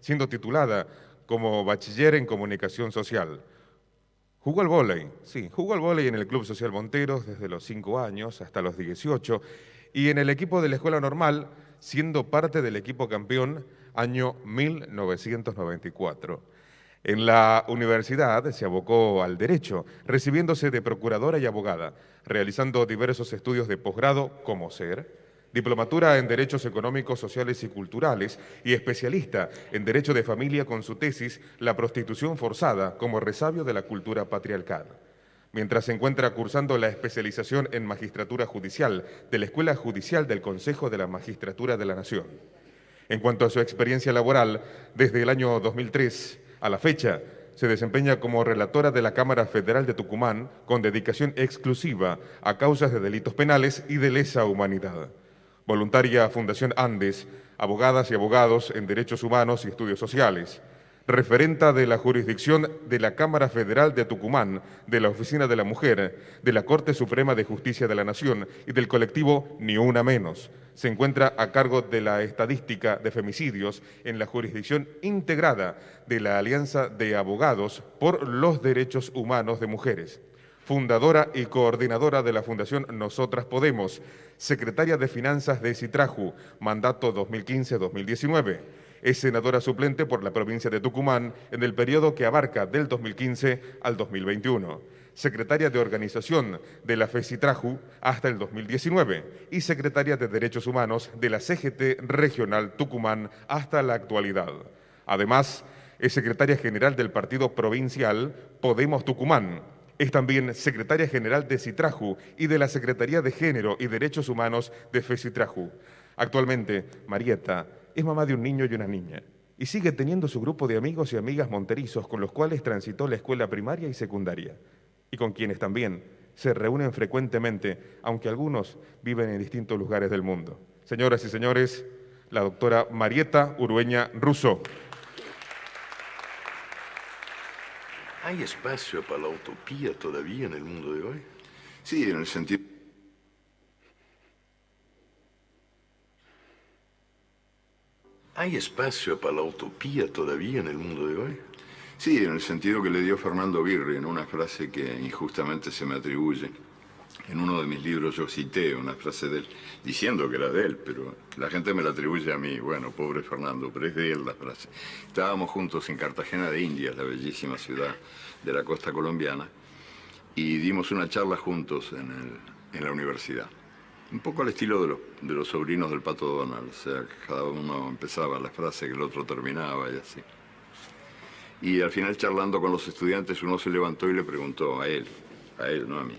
siendo titulada como bachiller en comunicación social. Jugó al vóley, sí, jugó al vóley en el Club Social Monteros desde los 5 años hasta los 18 y en el equipo de la Escuela Normal, siendo parte del equipo campeón año 1994. En la universidad se abocó al derecho, recibiéndose de procuradora y abogada, realizando diversos estudios de posgrado como ser diplomatura en Derechos Económicos, Sociales y Culturales y especialista en Derecho de Familia con su tesis La prostitución forzada como resabio de la cultura patriarcal. Mientras se encuentra cursando la especialización en Magistratura Judicial de la Escuela Judicial del Consejo de la Magistratura de la Nación. En cuanto a su experiencia laboral, desde el año 2003 a la fecha, se desempeña como relatora de la Cámara Federal de Tucumán con dedicación exclusiva a causas de delitos penales y de lesa humanidad. Voluntaria Fundación Andes, abogadas y abogados en derechos humanos y estudios sociales. Referenta de la jurisdicción de la Cámara Federal de Tucumán, de la Oficina de la Mujer, de la Corte Suprema de Justicia de la Nación y del colectivo Ni Una Menos. Se encuentra a cargo de la estadística de femicidios en la jurisdicción integrada de la Alianza de Abogados por los Derechos Humanos de Mujeres. Fundadora y coordinadora de la Fundación Nosotras Podemos, secretaria de Finanzas de Citraju, mandato 2015-2019. Es senadora suplente por la provincia de Tucumán en el periodo que abarca del 2015 al 2021. Secretaria de Organización de la FECITRAJU hasta el 2019 y secretaria de Derechos Humanos de la CGT Regional Tucumán hasta la actualidad. Además, es secretaria general del Partido Provincial Podemos Tucumán. Es también secretaria general de Citraju y de la Secretaría de Género y Derechos Humanos de FECITRAJU. Actualmente, Marieta es mamá de un niño y una niña y sigue teniendo su grupo de amigos y amigas monterizos con los cuales transitó la escuela primaria y secundaria y con quienes también se reúnen frecuentemente, aunque algunos viven en distintos lugares del mundo. Señoras y señores, la doctora Marieta Urueña Russo. ¿Hay espacio para la utopía todavía en el mundo de hoy? Sí, en el sentido... ¿Hay espacio para la utopía todavía en el mundo de hoy? Sí, en el sentido que le dio Fernando Birri en una frase que injustamente se me atribuye. En uno de mis libros yo cité una frase de él, diciendo que era de él, pero la gente me la atribuye a mí. Bueno, pobre Fernando, pero es de él la frase. Estábamos juntos en Cartagena de Indias, la bellísima ciudad de la costa colombiana, y dimos una charla juntos en la universidad. Un poco al estilo de los sobrinos del Pato Donald, o sea, cada uno empezaba la frase que el otro terminaba y así. Y al final, charlando con los estudiantes, uno se levantó y le preguntó a él, no a mí,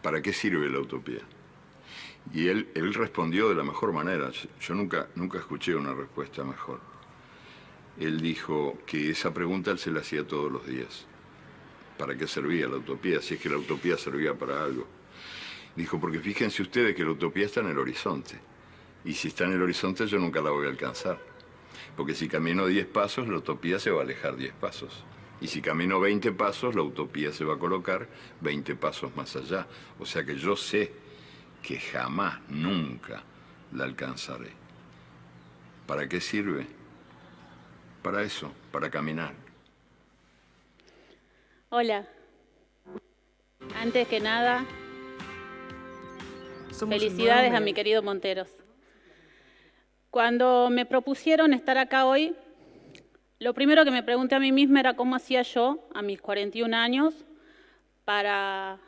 ¿para qué sirve la utopía? Y él respondió de la mejor manera. Yo nunca escuché una respuesta mejor. Él dijo que esa pregunta él se la hacía todos los días. ¿Para qué servía la utopía? Si es que la utopía servía para algo. Dijo, porque fíjense ustedes que la utopía está en el horizonte. Y si está en el horizonte yo nunca la voy a alcanzar. Porque si camino 10 pasos, la utopía se va a alejar 10 pasos. Y si camino 20 pasos, la utopía se va a colocar 20 pasos más allá. O sea que yo sé que jamás, nunca la alcanzaré. ¿Para qué sirve? Para eso, para caminar. Hola. Antes que nada, felicidades a mi querido Monteros. Cuando me propusieron estar acá hoy, lo primero que me pregunté a mí misma era cómo hacía yo, a mis 41 años, para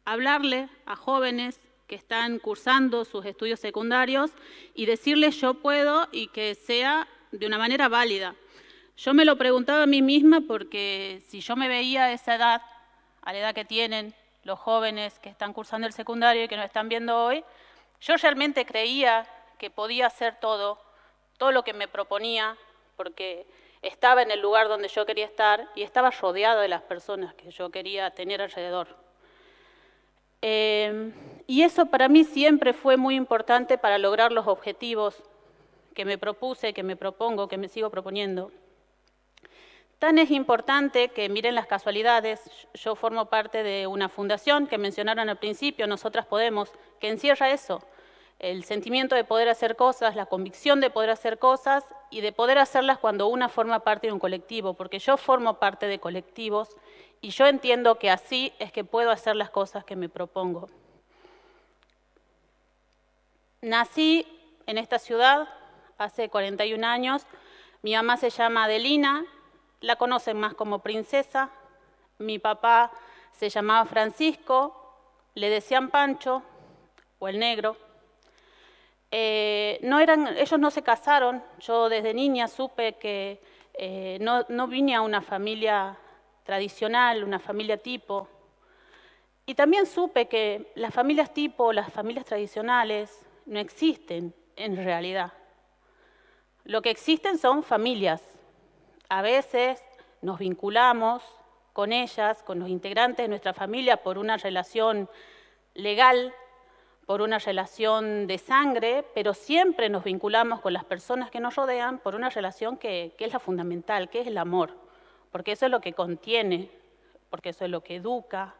hablarle a jóvenes que están cursando sus estudios secundarios y decirles yo puedo y que sea de una manera válida. Yo me lo preguntaba a mí misma porque si yo me veía a esa edad, a la edad que tienen los jóvenes que están cursando el secundario y que nos están viendo hoy, yo realmente creía que podía hacer todo lo que me proponía, porque estaba en el lugar donde yo quería estar y estaba rodeada de las personas que yo quería tener alrededor. Y eso para mí siempre fue muy importante para lograr los objetivos que me propuse, que me propongo, que me sigo proponiendo. Tan es importante que miren las casualidades. Yo formo parte de una fundación que mencionaron al principio, Nosotras Podemos, que encierra eso, el sentimiento de poder hacer cosas, la convicción de poder hacer cosas y de poder hacerlas cuando una forma parte de un colectivo, porque yo formo parte de colectivos y yo entiendo que así es que puedo hacer las cosas que me propongo. Nací en esta ciudad hace 41 años, mi mamá se llama Adelina, la conocen más como Princesa, mi papá se llamaba Francisco, le decían Pancho o el Negro. Ellos no se casaron, yo desde niña supe que no vine a una familia tradicional, una familia tipo, y también supe que las familias tipo, las familias tradicionales, no existen en realidad. Lo que existen son familias. A veces nos vinculamos con ellas, con los integrantes de nuestra familia por una relación legal, por una relación de sangre, pero siempre nos vinculamos con las personas que nos rodean por una relación que es la fundamental, que es el amor, porque eso es lo que contiene, porque eso es lo que educa,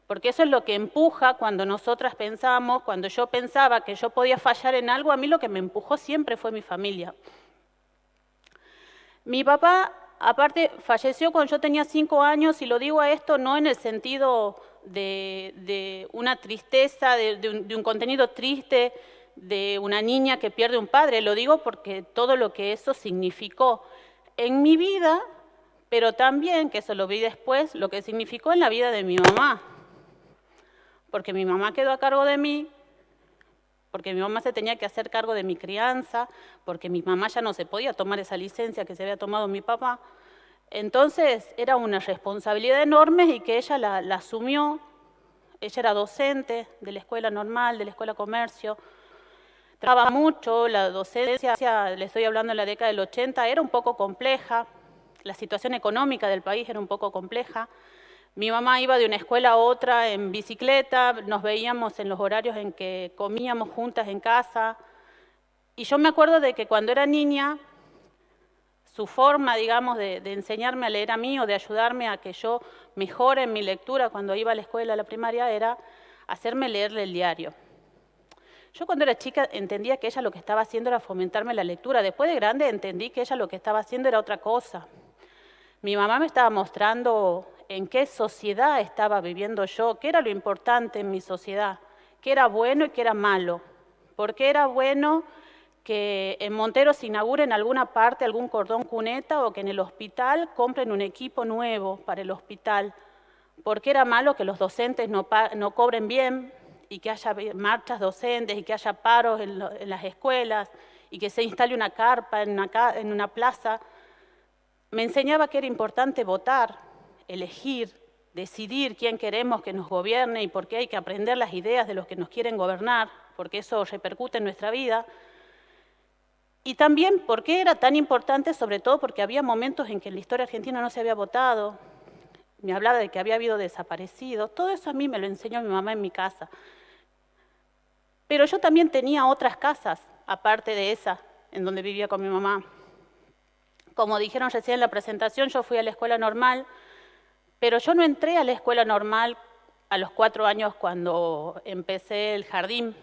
porque eso es lo que empuja cuando nosotras pensamos, cuando yo pensaba que yo podía fallar en algo, a mí lo que me empujó siempre fue mi familia. Mi papá, aparte, falleció cuando yo tenía 5 años, y lo digo a esto no en el sentido de una tristeza, de un contenido triste, de una niña que pierde un padre, lo digo porque todo lo que eso significó en mi vida, pero también, que eso lo vi después, lo que significó en la vida de mi mamá. Porque mi mamá quedó a cargo de mí, porque mi mamá se tenía que hacer cargo de mi crianza, porque mi mamá ya no se podía tomar esa licencia que se había tomado mi papá. Entonces era una responsabilidad enorme y que ella la asumió. Ella era docente de la escuela normal, de la escuela comercio. Trabajaba mucho, la docencia, le estoy hablando en la década del 80, era un poco compleja. La situación económica del país era un poco compleja. Mi mamá iba de una escuela a otra en bicicleta, nos veíamos en los horarios en que comíamos juntas en casa. Y yo me acuerdo de que cuando era niña, su forma, digamos, de enseñarme a leer a mí o de ayudarme a que yo mejore en mi lectura cuando iba a la escuela, a la primaria, era hacerme leerle el diario. Yo cuando era chica entendía que ella lo que estaba haciendo era fomentarme la lectura. Después de grande entendí que ella lo que estaba haciendo era otra cosa. Mi mamá me estaba mostrando en qué sociedad estaba viviendo yo, qué era lo importante en mi sociedad, qué era bueno y qué era malo. ¿Por qué era bueno que en Montero se inaugure en alguna parte algún cordón cuneta o que en el hospital compren un equipo nuevo para el hospital? ¿Por qué era malo que los docentes no cobren bien y que haya marchas docentes y que haya paros en las escuelas y que se instale una carpa en una plaza? Me enseñaba que era importante votar, elegir, decidir quién queremos que nos gobierne y por qué hay que aprender las ideas de los que nos quieren gobernar, porque eso repercute en nuestra vida. Y también por qué era tan importante, sobre todo porque había momentos en que en la historia argentina no se había votado, me hablaba de que había habido desaparecidos, todo eso a mí me lo enseñó mi mamá en mi casa. Pero yo también tenía otras casas, aparte de esa, en donde vivía con mi mamá. Como dijeron recién en la presentación, yo fui a la escuela normal, pero yo no entré a la escuela normal a los 4 años cuando empecé el jardín.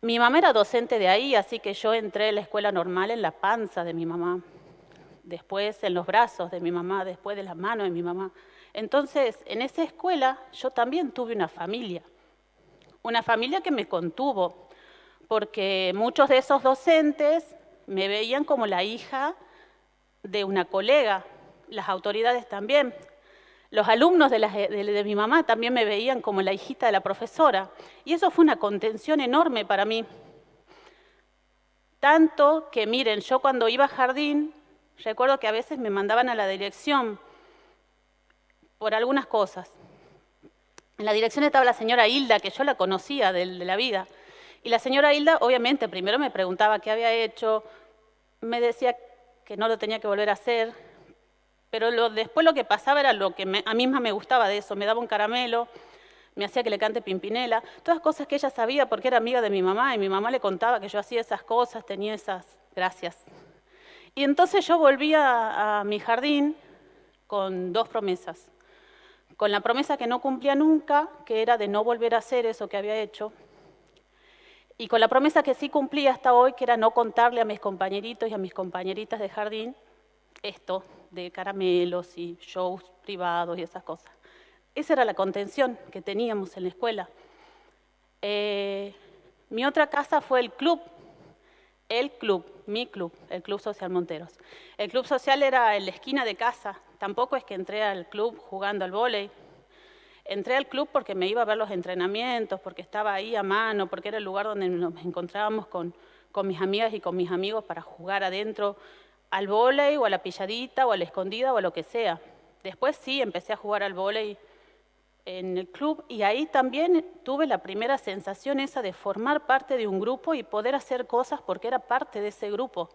Mi mamá era docente de ahí, así que yo entré a la escuela normal en la panza de mi mamá, después en los brazos de mi mamá, después de las manos de mi mamá. Entonces, en esa escuela yo también tuve una familia que me contuvo, porque muchos de esos docentes me veían como la hija de una colega, las autoridades también. Los alumnos de mi mamá también me veían como la hijita de la profesora. Y eso fue una contención enorme para mí. Tanto que, miren, yo cuando iba a jardín, recuerdo que a veces me mandaban a la dirección por algunas cosas. En la dirección estaba la señora Hilda, que yo la conocía de la vida. Y la señora Hilda, obviamente, primero me preguntaba qué había hecho, me decía que no lo tenía que volver a hacer, pero después lo que pasaba era lo que a mí misma me gustaba de eso, me daba un caramelo, me hacía que le cante Pimpinela, todas cosas que ella sabía porque era amiga de mi mamá, y mi mamá le contaba que yo hacía esas cosas, tenía esas gracias. Y entonces yo volví a mi jardín con 2 promesas. Con la promesa que no cumplía nunca, que era de no volver a hacer eso que había hecho, Y con la promesa que sí cumplí hasta hoy, que era no contarle a mis compañeritos y a mis compañeritas de jardín esto de caramelos y shows privados y esas cosas. Esa era la contención que teníamos en la escuela. Mi otra casa fue el club, mi club, el Club Social Monteros. El club social era en la esquina de casa. Tampoco es que entré al club jugando al vóley. Entré al club porque me iba a ver los entrenamientos, porque estaba ahí a mano, porque era el lugar donde nos encontrábamos con mis amigas y con mis amigos para jugar adentro al vóley o a la pilladita o a la escondida o a lo que sea. Después sí empecé a jugar al vóley en el club y ahí también tuve la primera sensación esa de formar parte de un grupo y poder hacer cosas porque era parte de ese grupo.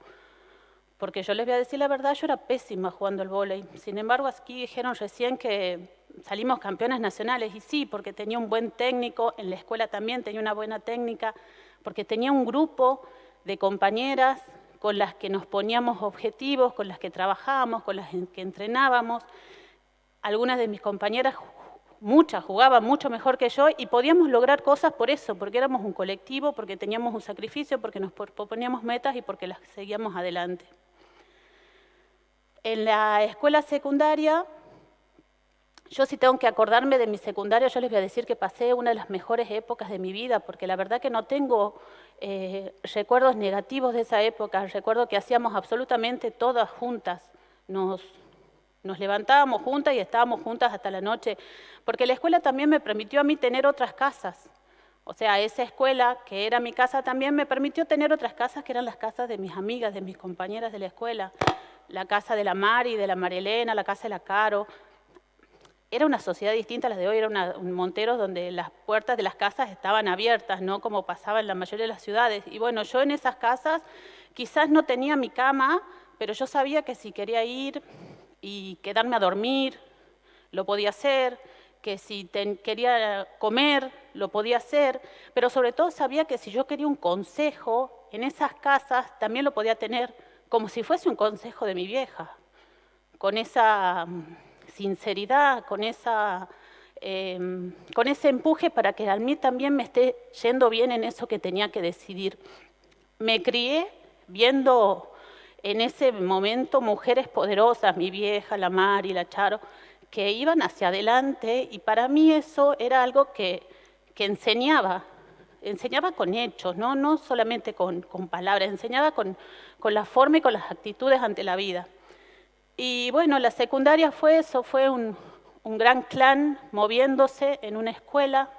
Porque yo les voy a decir la verdad, yo era pésima jugando al vóley. Sin embargo, aquí dijeron recién que salimos campeonas nacionales, y sí, porque tenía un buen técnico, en la escuela también tenía una buena técnica, porque tenía un grupo de compañeras con las que nos poníamos objetivos, con las que trabajábamos, con las que entrenábamos. Algunas de mis compañeras, muchas, jugaban mucho mejor que yo y podíamos lograr cosas por eso, porque éramos un colectivo, porque teníamos un sacrificio, porque nos proponíamos metas y porque las seguíamos adelante. En la escuela secundaria, yo sí tengo que acordarme de mi secundaria, yo les voy a decir que pasé una de las mejores épocas de mi vida, porque la verdad que no tengo recuerdos negativos de esa época. Recuerdo que hacíamos absolutamente todas juntas, nos levantábamos juntas y estábamos juntas hasta la noche, porque la escuela también me permitió a mí tener otras casas. O sea, esa escuela, que era mi casa también, me permitió tener otras casas que eran las casas de mis amigas, de mis compañeras de la escuela. La casa de la Mari, de la María Elena, la casa de la Caro. Era una sociedad distinta a las de hoy, era un Monteros donde las puertas de las casas estaban abiertas, no como pasaba en la mayoría de las ciudades. Y bueno, yo en esas casas quizás no tenía mi cama, pero yo sabía que si quería ir y quedarme a dormir, lo podía hacer, que si quería comer, lo podía hacer, pero sobre todo sabía que si yo quería un consejo en esas casas, también lo podía tener, como si fuese un consejo de mi vieja, con esa sinceridad, con ese empuje para que a mí también me esté yendo bien en eso que tenía que decidir. Me crié viendo en ese momento mujeres poderosas, mi vieja, la Mari, la Charo, que iban hacia adelante, y para mí eso era algo que enseñaba con hechos, no solamente con palabras, enseñaba con la forma y con las actitudes ante la vida. Y bueno, la secundaria fue eso, fue un gran clan moviéndose en una escuela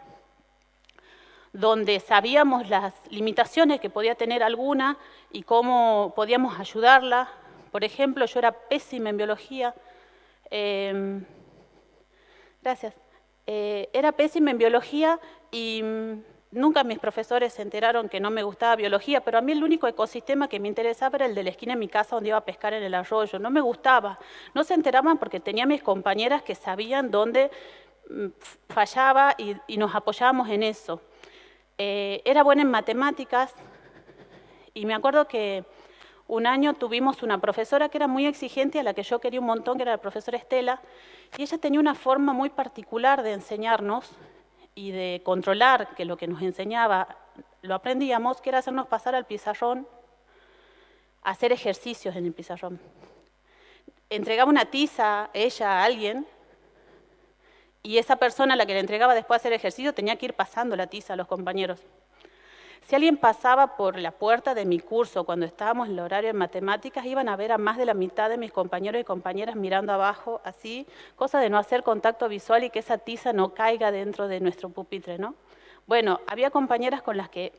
donde sabíamos las limitaciones que podía tener alguna y cómo podíamos ayudarla. Por ejemplo, yo era pésima en biología. Era pésima en biología y nunca mis profesores se enteraron que no me gustaba biología, pero a mí el único ecosistema que me interesaba era el de la esquina de mi casa donde iba a pescar en el arroyo. No me gustaba. No se enteraban porque tenía mis compañeras que sabían dónde fallaba y nos apoyábamos en eso. Era buena en matemáticas y me acuerdo que un año tuvimos una profesora que era muy exigente, a la que yo quería un montón, que era la profesora Estela, y ella tenía una forma muy particular de enseñarnos y de controlar que lo que nos enseñaba lo aprendíamos, que era hacernos pasar al pizarrón, hacer ejercicios en el pizarrón. Entregaba una tiza ella a alguien, y esa persona a la que le entregaba después de hacer ejercicio tenía que ir pasando la tiza a los compañeros. Si alguien pasaba por la puerta de mi curso cuando estábamos en el horario de matemáticas, iban a ver a más de la mitad de mis compañeros y compañeras mirando abajo, así, cosa de no hacer contacto visual y que esa tiza no caiga dentro de nuestro pupitre, ¿no? Bueno, había compañeras con las que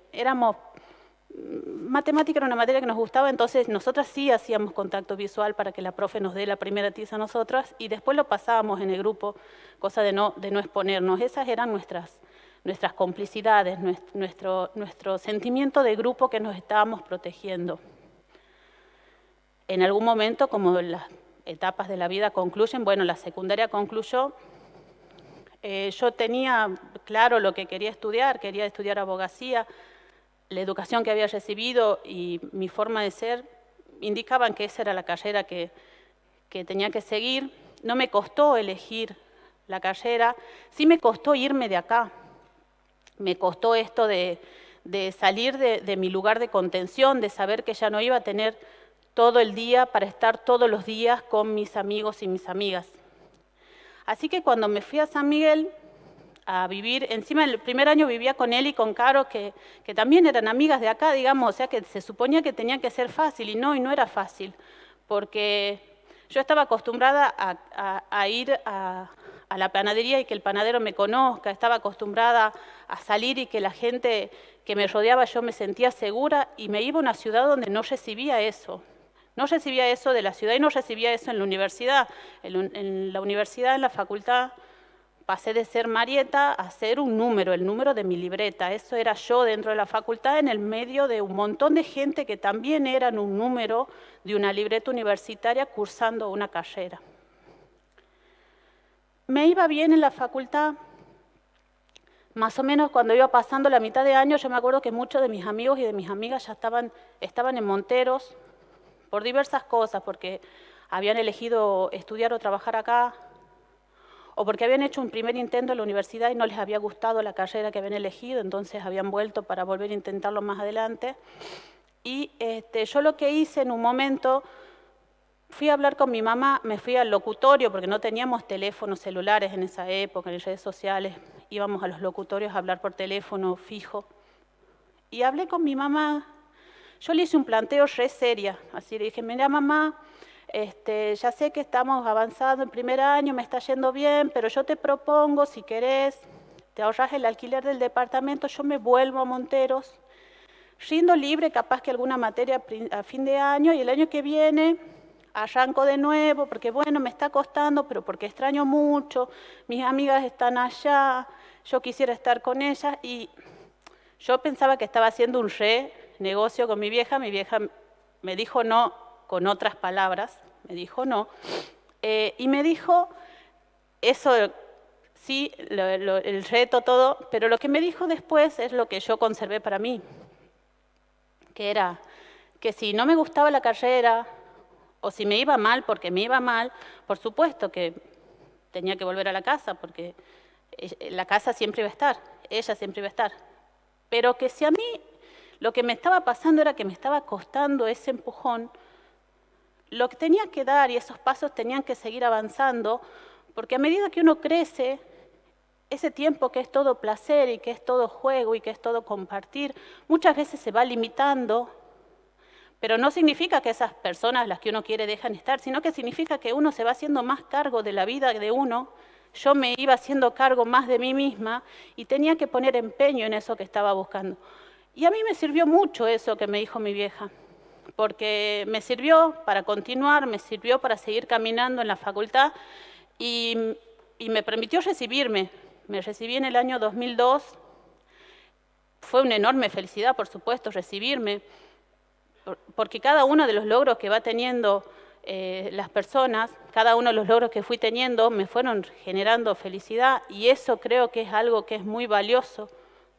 matemática era una materia que nos gustaba, entonces nosotras sí hacíamos contacto visual para que la profe nos dé la primera tiza a nosotras y después lo pasábamos en el grupo, cosa de no exponernos. Esas eran nuestras complicidades, nuestro sentimiento de grupo que nos estábamos protegiendo. En algún momento, como las etapas de la vida concluyen, bueno, la secundaria concluyó, yo tenía claro lo que quería estudiar abogacía, la educación que había recibido y mi forma de ser indicaban que esa era la carrera que tenía que seguir. No me costó elegir la carrera, sí me costó irme de acá. Me costó esto de de salir de mi lugar de contención, de saber que ya no iba a tener todo el día para estar todos los días con mis amigos y mis amigas. Así que cuando me fui a San Miguel a vivir, encima el primer año vivía con él y con Caro, que también eran amigas de acá, digamos, o sea que se suponía que tenía que ser fácil, y no era fácil, porque yo estaba acostumbrada a ir a la panadería y que el panadero me conozca, estaba acostumbrada a salir y que la gente que me rodeaba yo me sentía segura, y me iba a una ciudad donde no recibía eso. No recibía eso de la ciudad y no recibía eso en la universidad. En la universidad, en la facultad, pasé de ser Marieta a ser un número, el número de mi libreta. Eso era yo dentro de la facultad, en el medio de un montón de gente que también eran un número de una libreta universitaria cursando una carrera. Me iba bien en la facultad. Más o menos cuando iba pasando la mitad de año, yo me acuerdo que muchos de mis amigos y de mis amigas ya estaban en Monteros por diversas cosas, porque habían elegido estudiar o trabajar acá, o porque habían hecho un primer intento en la universidad y no les había gustado la carrera que habían elegido, entonces habían vuelto para volver a intentarlo más adelante. Y yo lo que hice en un momento, fui a hablar con mi mamá, me fui al locutorio, porque no teníamos teléfonos celulares en esa época, ni redes sociales, íbamos a los locutorios a hablar por teléfono fijo. Y hablé con mi mamá, yo le hice un planteo re seria, así le dije, mira mamá, ya sé que estamos avanzando en primer año, me está yendo bien, pero yo te propongo, si querés, te ahorras el alquiler del departamento, yo me vuelvo a Monteros, rindo libre, capaz que alguna materia a fin de año, y el año que viene arranco de nuevo, porque bueno, me está costando, pero porque extraño mucho, mis amigas están allá, yo quisiera estar con ellas, y yo pensaba que estaba haciendo un negocio con mi vieja me dijo no, con otras palabras, me dijo no, y me dijo, eso sí, el reto, todo, pero lo que me dijo después es lo que yo conservé para mí, que era que si no me gustaba la carrera, o si me iba mal, porque me iba mal, por supuesto que tenía que volver a la casa, porque la casa siempre iba a estar, ella siempre iba a estar, pero que si a mí lo que me estaba pasando era que me estaba costando ese empujón, lo que tenía que dar y esos pasos tenían que seguir avanzando, porque a medida que uno crece, ese tiempo que es todo placer y que es todo juego y que es todo compartir, muchas veces se va limitando, pero no significa que esas personas, las que uno quiere, dejan estar, sino que significa que uno se va haciendo más cargo de la vida de uno. Yo me iba haciendo cargo más de mí misma y tenía que poner empeño en eso que estaba buscando. Y a mí me sirvió mucho eso que me dijo mi vieja, porque me sirvió para continuar, me sirvió para seguir caminando en la facultad y me permitió recibirme. Me recibí en el año 2002, fue una enorme felicidad, por supuesto, recibirme, porque cada uno de los logros que va teniendo las personas, cada uno de los logros que fui teniendo me fueron generando felicidad, y eso creo que es algo que es muy valioso,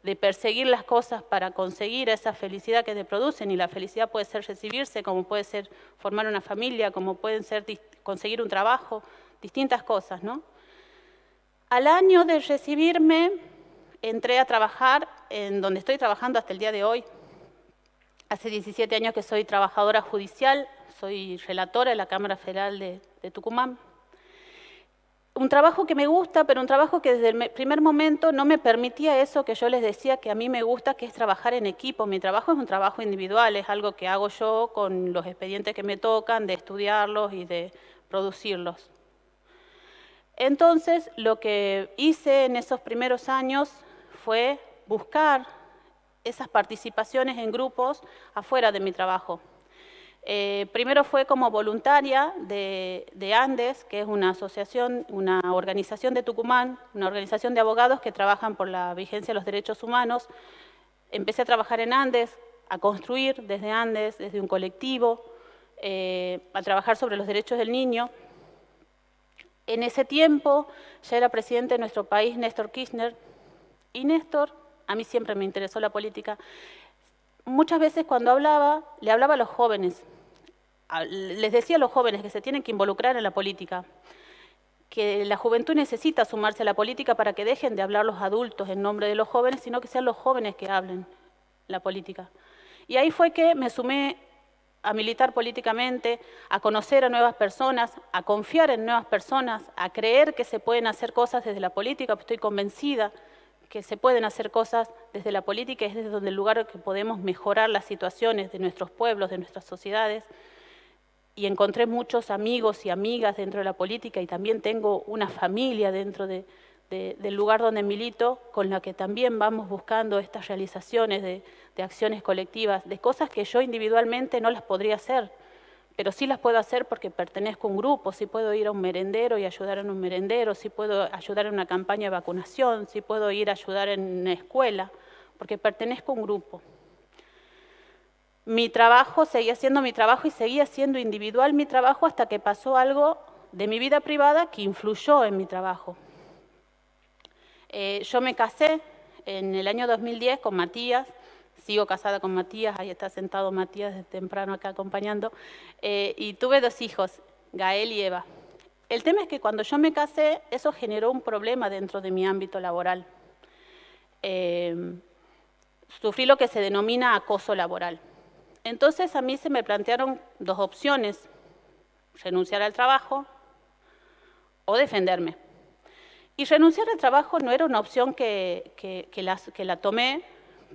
de perseguir las cosas para conseguir esa felicidad que te producen, y la felicidad puede ser recibirse, como puede ser formar una familia, como pueden ser conseguir un trabajo, distintas cosas, ¿no? Al año de recibirme, entré a trabajar en donde estoy trabajando hasta el día de hoy. Hace 17 años que soy trabajadora judicial, soy relatora de la Cámara Federal de Tucumán. Un trabajo que me gusta, pero un trabajo que desde el primer momento no me permitía eso que yo les decía que a mí me gusta, que es trabajar en equipo. Mi trabajo es un trabajo individual, es algo que hago yo con los expedientes que me tocan, de estudiarlos y de producirlos. Entonces, lo que hice en esos primeros años fue buscar esas participaciones en grupos afuera de mi trabajo. Primero fue como voluntaria de Andes, que es una asociación, una organización de Tucumán, una organización de abogados que trabajan por la vigencia de los derechos humanos. Empecé a trabajar en Andes, a construir desde Andes, desde un colectivo, a trabajar sobre los derechos del niño. En ese tiempo ya era presidente de nuestro país Néstor Kirchner, y Néstor, a mí siempre me interesó la política, muchas veces cuando hablaba, le hablaba a los jóvenes, les decía a los jóvenes que se tienen que involucrar en la política, que la juventud necesita sumarse a la política para que dejen de hablar los adultos en nombre de los jóvenes, sino que sean los jóvenes que hablen. la política. Y ahí fue que me sumé a militar políticamente, a conocer a nuevas personas, a confiar en nuevas personas, a creer que se pueden hacer cosas desde la política, porque estoy convencida que se pueden hacer cosas desde la política, es desde donde el lugar que podemos mejorar las situaciones de nuestros pueblos, de nuestras sociedades. Y encontré muchos amigos y amigas dentro de la política y también tengo una familia dentro del lugar donde milito, con la que también vamos buscando estas realizaciones de acciones colectivas, de cosas que yo individualmente no las podría hacer, pero sí las puedo hacer porque pertenezco a un grupo, sí puedo ir a un merendero y ayudar en un merendero, sí puedo ayudar en una campaña de vacunación, sí puedo ir a ayudar en una escuela, porque pertenezco a un grupo. Mi trabajo seguía siendo mi trabajo y seguía siendo individual mi trabajo hasta que pasó algo de mi vida privada que influyó en mi trabajo. Yo me casé en el año 2010 con Matías, sigo casada con Matías, ahí está sentado Matías desde temprano acá acompañando, y tuve 2 hijos, Gael y Eva. El tema es que cuando yo me casé, eso generó un problema dentro de mi ámbito laboral. Sufrí lo que se denomina acoso laboral. Entonces a mí se me plantearon 2 opciones, renunciar al trabajo o defenderme. Y renunciar al trabajo no era una opción que la tomé,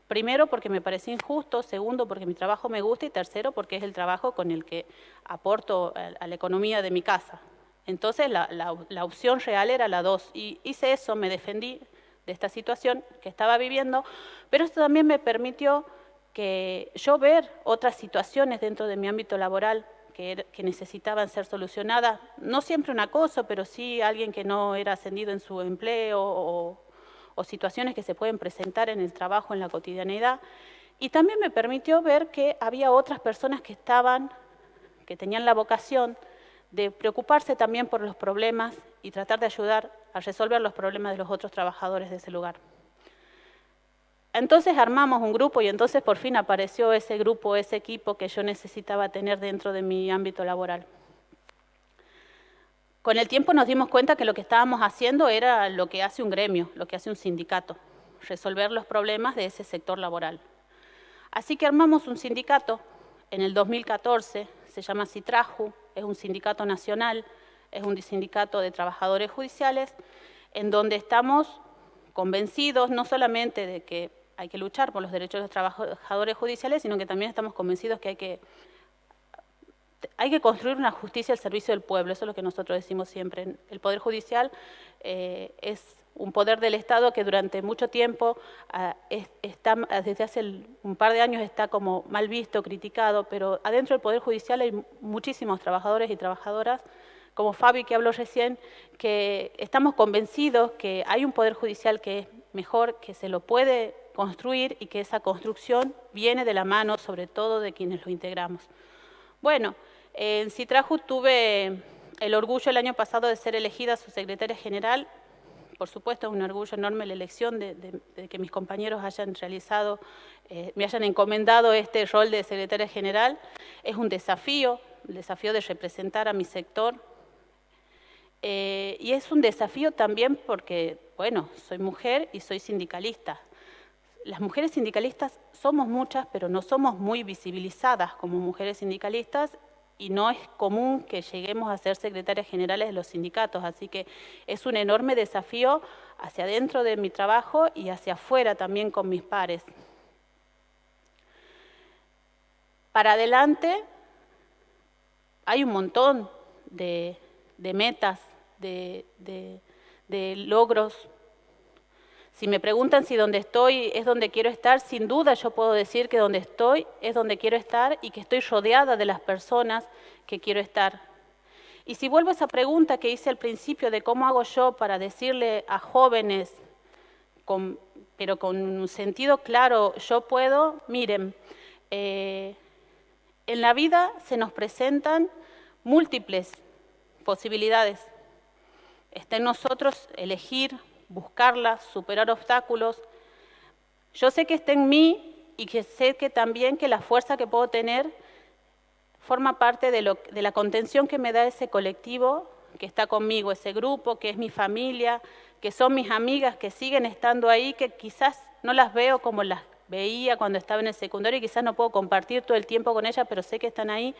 primero porque me parecía injusto, segundo porque mi trabajo me gusta y tercero porque es el trabajo con el que aporto a la economía de mi casa. Entonces la opción real era la 2 y hice eso, me defendí de esta situación que estaba viviendo, pero esto también me permitió que yo ver otras situaciones dentro de mi ámbito laboral que necesitaban ser solucionadas, no siempre un acoso, pero sí alguien que no era ascendido en su empleo o situaciones que se pueden presentar en el trabajo, en la cotidianeidad. Y también me permitió ver que había otras personas que tenían la vocación de preocuparse también por los problemas y tratar de ayudar a resolver los problemas de los otros trabajadores de ese lugar. Entonces armamos un grupo y entonces por fin apareció ese grupo, ese equipo que yo necesitaba tener dentro de mi ámbito laboral. Con el tiempo nos dimos cuenta que lo que estábamos haciendo era lo que hace un gremio, lo que hace un sindicato, resolver los problemas de ese sector laboral. Así que armamos un sindicato en el 2014, se llama Citraju, es un sindicato nacional, es un sindicato de trabajadores judiciales, en donde estamos convencidos no solamente de que hay que luchar por los derechos de los trabajadores judiciales, sino que también estamos convencidos que hay que construir una justicia al servicio del pueblo. Eso es lo que nosotros decimos siempre. El Poder Judicial es un poder del Estado que durante mucho tiempo, desde hace un par de años, está como mal visto, criticado, pero adentro del Poder Judicial hay muchísimos trabajadores y trabajadoras, como Fabi que habló recién, que estamos convencidos que hay un Poder Judicial que es mejor, que se lo puede construir y que esa construcción viene de la mano, sobre todo, de quienes lo integramos. Bueno, en Citraju tuve el orgullo el año pasado de ser elegida su secretaria general. Por supuesto, es un orgullo enorme la elección de que mis compañeros hayan realizado, me hayan encomendado este rol de secretaria general. Es un desafío, el desafío de representar a mi sector. Y es un desafío también porque, bueno, soy mujer y soy sindicalista. Las mujeres sindicalistas somos muchas, pero no somos muy visibilizadas como mujeres sindicalistas y no es común que lleguemos a ser secretarias generales de los sindicatos, así que es un enorme desafío hacia adentro de mi trabajo y hacia afuera también con mis pares. Para adelante hay un montón de metas, de logros. Si me preguntan si donde estoy es donde quiero estar, sin duda yo puedo decir que donde estoy es donde quiero estar y que estoy rodeada de las personas que quiero estar. Y si vuelvo a esa pregunta que hice al principio de cómo hago yo para decirle a jóvenes, pero con un sentido claro, yo puedo, miren, en la vida se nos presentan múltiples posibilidades. Está en nosotros elegir, buscarlas, superar obstáculos. Yo sé que está en mí y que sé que también que la fuerza que puedo tener forma parte de la contención que me da ese colectivo que está conmigo, ese grupo que es mi familia, que son mis amigas que siguen estando ahí, que quizás no las veo como las veía cuando estaba en el secundario y quizás no puedo compartir todo el tiempo con ella, pero sé que están ahí.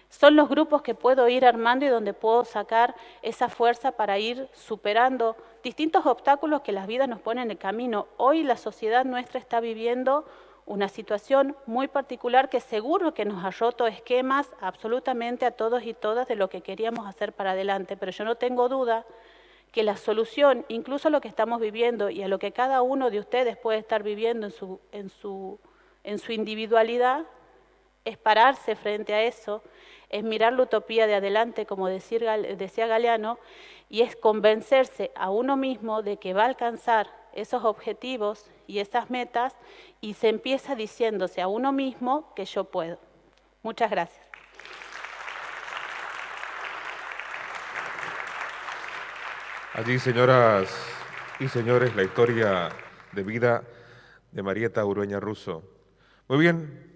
Son los grupos que puedo ir armando y donde puedo sacar esa fuerza para ir superando distintos obstáculos que las vidas nos ponen en el camino. Hoy la sociedad nuestra está viviendo una situación muy particular que seguro que nos ha roto esquemas absolutamente a todos y todas de lo que queríamos hacer para adelante, pero yo no tengo duda que la solución, incluso a lo que estamos viviendo y a lo que cada uno de ustedes puede estar viviendo en su individualidad, es pararse frente a eso, es mirar la utopía de adelante, como decía Galeano, y es convencerse a uno mismo de que va a alcanzar esos objetivos y esas metas y se empieza diciéndose a uno mismo que yo puedo. Muchas gracias. Allí, señoras y señores, la historia de vida de Marieta Urueña Russo. Muy bien.